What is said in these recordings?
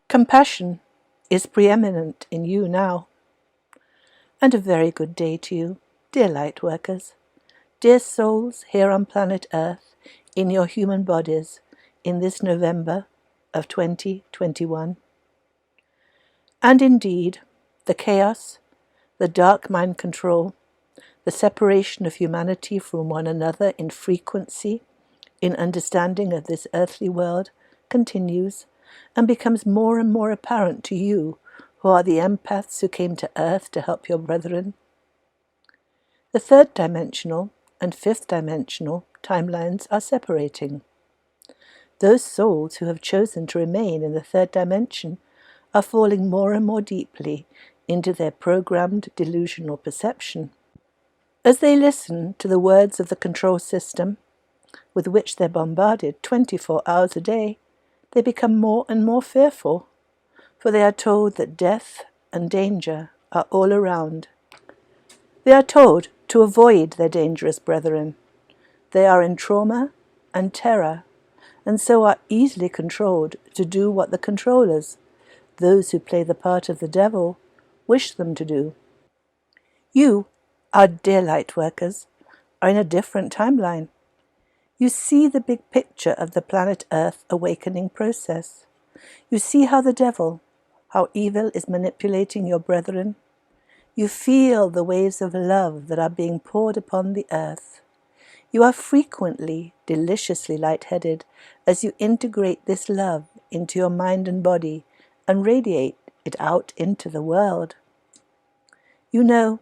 Compassion is preeminent in you now. And a very good day to you, dear Lightworkers, dear souls here on planet Earth, in your human bodies, in this November of 2021. And indeed, the chaos, the dark mind control, the separation of humanity from one another in frequency, in understanding of this earthly world, continues and becomes more and more apparent to you who are the empaths who came to Earth to help your brethren. The third dimensional and fifth dimensional timelines are separating. Those souls who have chosen to remain in the third dimension are falling more and more deeply into their programmed delusional perception. As they listen to the words of the control system, with which they're bombarded 24 hours a day, they become more and more fearful, for they are told that death and danger are all around. They are told to avoid their dangerous brethren. They are in trauma and terror, and so are easily controlled to do what the controllers, those who play the part of the devil, wish them to do. You, our dear Lightworkers, are in a different timeline. You see the big picture of the planet Earth awakening process. You see how the devil, how evil is manipulating your brethren. You feel the waves of love that are being poured upon the earth. You are frequently deliciously lightheaded as you integrate this love into your mind and body and radiate it out into the world. You know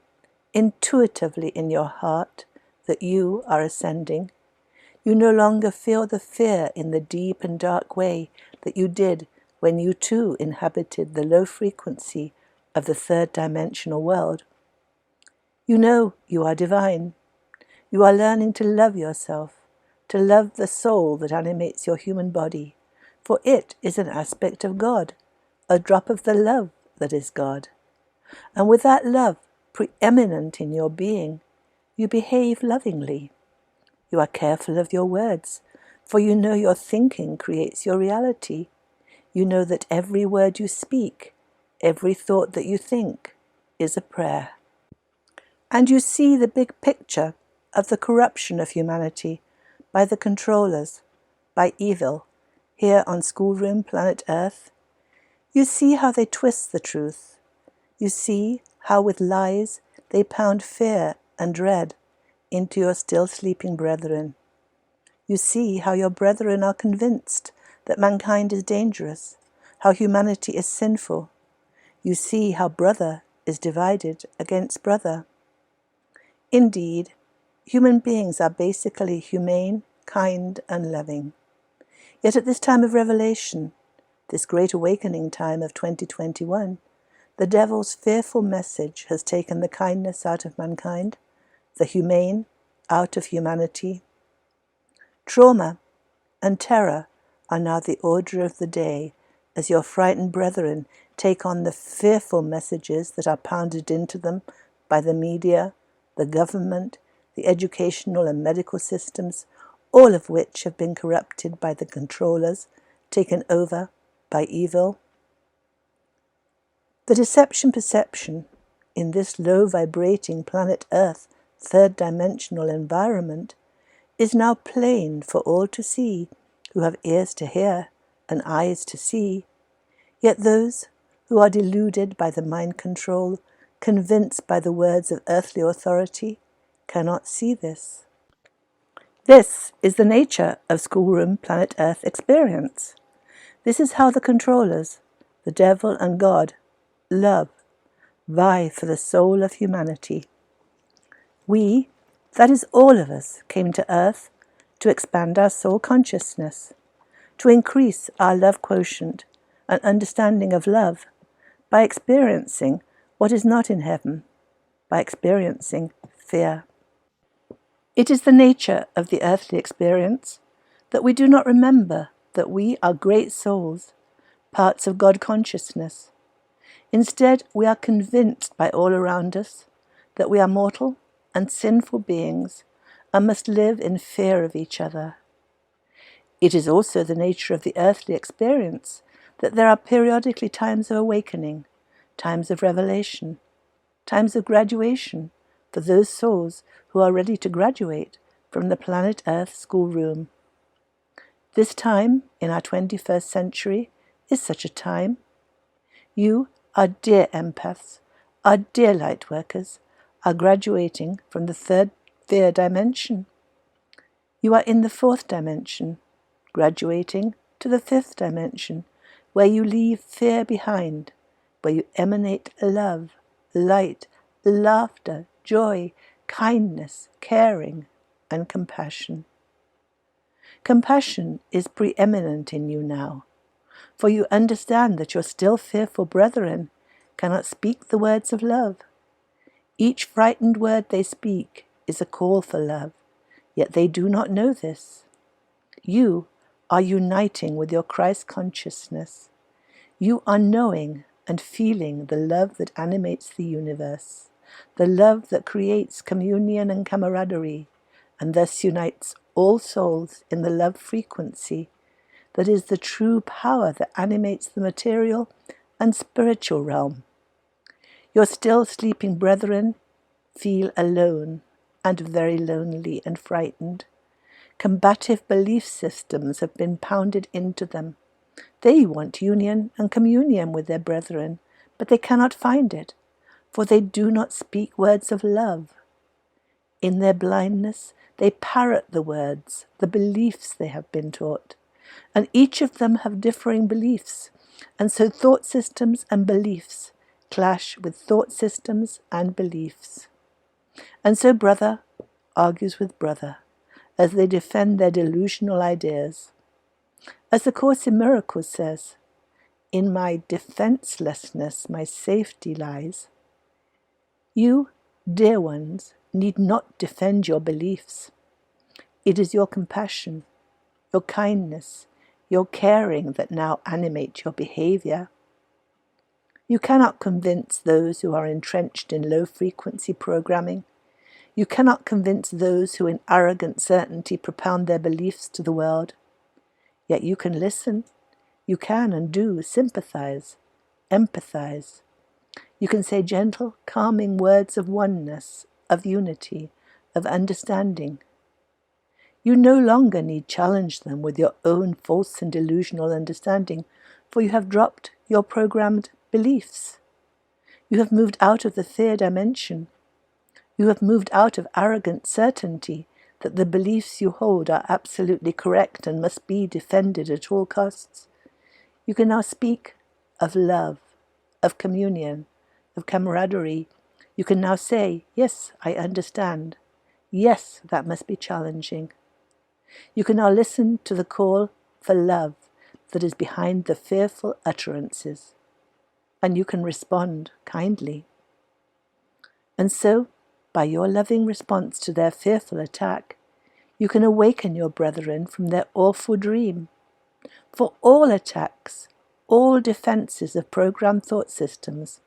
intuitively in your heart that you are ascending. You no longer feel the fear in the deep and dark way that you did when you too inhabited the low frequency of the third dimensional world. You know you are divine. You are learning to love yourself, to love the soul that animates your human body, for it is an aspect of God, a drop of the love that is God. And with that love preeminent in your being, you behave lovingly. You are careful of your words, for you know your thinking creates your reality. You know that every word you speak, every thought that you think, is a prayer. And you see the big picture of the corruption of humanity by the controllers, by evil, here on schoolroom planet Earth. You see how they twist the truth. You see how with lies they pound fear and dread into your still sleeping brethren. You see how your brethren are convinced that mankind is dangerous, how humanity is sinful. You see how brother is divided against brother. Indeed, human beings are basically humane, kind, and loving. Yet at this time of revelation, this great awakening time of 2021, the devil's fearful message has taken the kindness out of mankind, the humane out of humanity. Trauma and terror are now the order of the day as your frightened brethren take on the fearful messages that are pounded into them by the media, the government, the educational and medical systems, all of which have been corrupted by the controllers, taken over by evil. The deception perception in this low-vibrating planet Earth third-dimensional environment is now plain for all to see who have ears to hear and eyes to see. Yet those who are deluded by the mind control, convinced by the words of earthly authority, cannot see this. This is the nature of schoolroom planet Earth experience. This is how the controllers, the devil and God, love, vie for the soul of humanity. We, that is all of us, came to Earth to expand our soul consciousness, to increase our love quotient and understanding of love by experiencing what is not in heaven, by experiencing fear. It is the nature of the earthly experience that we do not remember that we are great souls, parts of God consciousness. Instead, we are convinced by all around us that we are mortal and sinful beings and must live in fear of each other. It is also the nature of the earthly experience that there are periodically times of awakening, times of revelation, times of graduation for those souls who are ready to graduate from the planet Earth schoolroom. This time, in our 21st century, is such a time. You, our dear empaths, our dear lightworkers, are graduating from the third fear dimension. You are in the fourth dimension, graduating to the fifth dimension, where you leave fear behind, where you emanate love, light, laughter, joy, kindness, caring, and compassion. Compassion is preeminent in you now, for you understand that your still fearful brethren cannot speak the words of love. Each frightened word they speak is a call for love, yet they do not know this. You are uniting with your Christ consciousness. You are knowing and feeling the love that animates the universe, the love that creates communion and camaraderie, and thus unites all souls in the love frequency that is the true power that animates the material and spiritual realm. Your still sleeping brethren feel alone and very lonely and frightened. Combative belief systems have been pounded into them. They want union and communion with their brethren, but they cannot find it, for they do not speak words of love. In their blindness, they parrot the words, the beliefs they have been taught, and each of them have differing beliefs, and so thought systems and beliefs clash with thought systems and beliefs. And so brother argues with brother as they defend their delusional ideas. As the Course in Miracles says, "In my defenselessness my safety lies." You, dear ones, need not defend your beliefs. It is your compassion, your kindness, your caring that now animate your behavior. You cannot convince those who are entrenched in low-frequency programming. You cannot convince those who in arrogant certainty propound their beliefs to the world. Yet you can listen. You can and do sympathize, empathize. You can say gentle, calming words of oneness, of unity, of understanding. You no longer need challenge them with your own false and delusional understanding, for you have dropped your programmed beliefs. You have moved out of the fear dimension. You have moved out of arrogant certainty that the beliefs you hold are absolutely correct and must be defended at all costs. You can now speak of love, of communion, of camaraderie. You can now say, yes, I understand. Yes, that must be challenging. You can now listen to the call for love that is behind the fearful utterances, and you can respond kindly. And so, by your loving response to their fearful attack, you can awaken your brethren from their awful dream. For all attacks, all defenses of programmed thought systems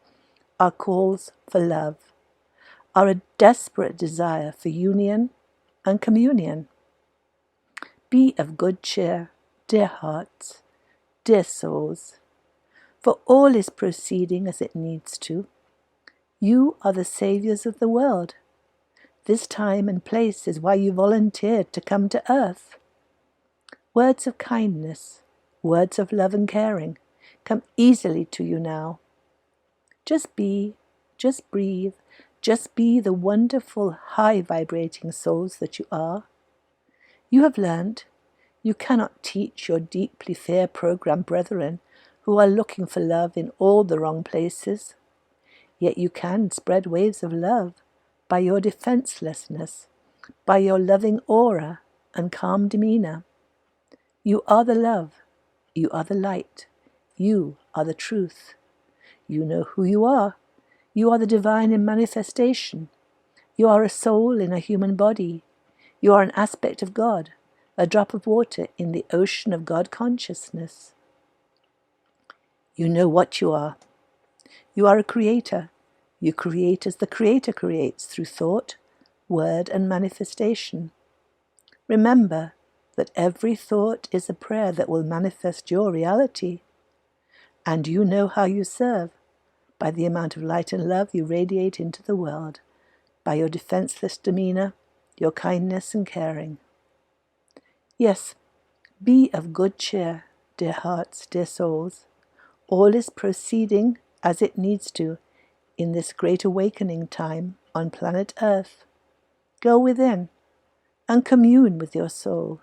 are calls for love, are a desperate desire for union and communion. Be of good cheer, dear hearts, dear souls, for all is proceeding as it needs to. You are the saviours of the world. This time and place is why you volunteered to come to earth. Words of kindness, words of love and caring come easily to you now. Just be, just breathe, just be the wonderful, high-vibrating souls that you are. You have learned. You cannot teach your deeply fear-programmed brethren who are looking for love in all the wrong places. Yet you can spread waves of love by your defenselessness, by your loving aura and calm demeanor. You are the love. You are the light. You are the truth. You know who you are. You are the divine in manifestation. You are a soul in a human body. You are an aspect of God, a drop of water in the ocean of God consciousness. You know what you are. You are a creator. You create as the Creator creates, through thought, word and manifestation. Remember that every thought is a prayer that will manifest your reality. And you know how you serve, by the amount of light and love you radiate into the world, by your defenseless demeanor, your kindness and caring. Yes, be of good cheer, dear hearts, dear souls. All is proceeding as it needs to in this great awakening time on planet Earth. Go within and commune with your soul.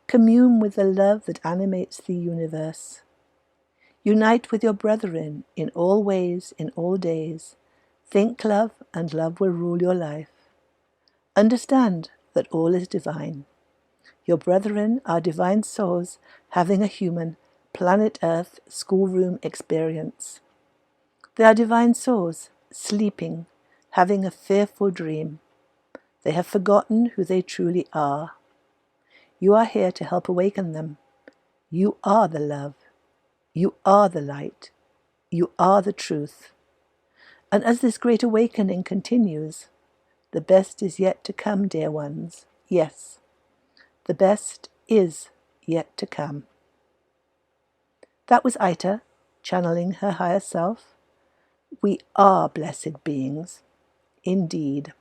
Commune with the love that animates the universe. Unite with your brethren in all ways, in all days. Think love, and love will rule your life. Understand that all is divine. Your brethren are divine souls having a human, planet Earth schoolroom experience. They are divine souls, sleeping, having a fearful dream. They have forgotten who they truly are. You are here to help awaken them. You are the love. You are the light. You are the truth. And as this great awakening continues, the best is yet to come, dear ones. Yes, the best is yet to come. That was Aita, channeling her higher self. We are blessed beings, indeed.